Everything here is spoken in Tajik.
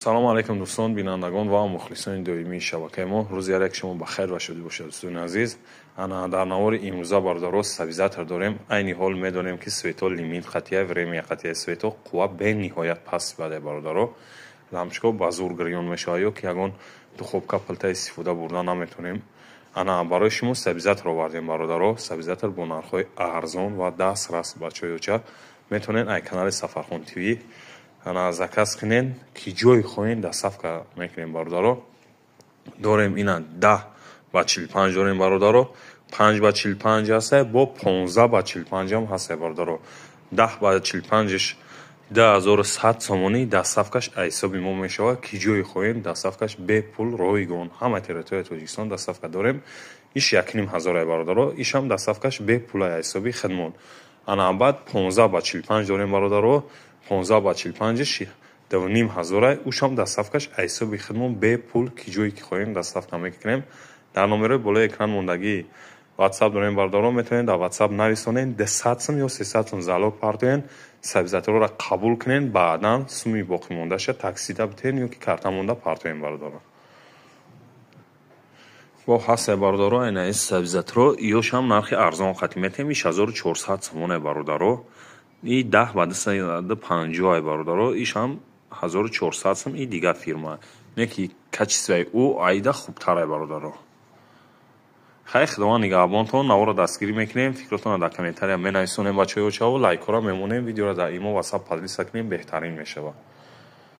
салом алайкум дӯстон бинандагон ва мухлисони доимии шабакаи мо. рӯзи як шумо ба хайр ва шодӣ бошад. дӯстони азиз, ана дар навори имрӯза бародаро стабилизатор дорем. айни ҳол медонем ки свето лимит қатъия время қатъия свето қувва бениҳоят паст баъде бародаро лампочка ба зур гирён мешавад ё ки ягон духобка палта истифода бурда наметонем. ана барои шумо стабилизатор овардем бародаро. стабилизатор бо нархҳои арзон ва дастрас ба чойоча метавонед ай канали Сафархон ТВ ана заказ кинен ки ҷои хоҳем доставка мекунем бародаро. дорем ина 10 ба 45 дорем бародаро. 5 ба 45 ҳаст бо 15 ба 45 ҳам ҳаст бародаро. 10 ба 45-ш 10100 сомонӣ доставкаш аз ҳисоби мо мешавад ки ҷои хоҳем доставкаш бепул ройгон ҳама территорияи Тоҷикистон доставка дорем. иш 1500 бародаро. ишам доставкаш бепул аз ҳисоби хидмон. ана баъд 15 ба 45 дорем бародаро. 15 ба 45 2500 ушам доставкаш аз ҳисоби хидмон бепул ки ҷое ки хоҳем доставка мекунем. дар номерои болои экран мондагӣ WhatsApp дорем бародаро. метавонед дар WhatsApp нависонед 200 сум ё 300 сум залог партоен стабилизаторро қабул кунен. баъдан суми боқимондаша таксида битен ё ки карта монда партоен бародаро. бо ҳаста бародаро айна ин стабилизаторро ёшам нархи арзон қатъи метем. иш 1400 сомон бародаро. и 10 ба 250 бародаро. ишам 1400 сум. и дигар фирма неки качествои ӯ айда хубтар бародаро. хай худованд нигаҳбонтон. навора дастгирӣ мекунем. фикротонро дар комментария менависонем бачаҳои очаву лайкҳоро мемонем. видеоро дар имо WhatsApp подлиса кунем. беҳтарин мешавад.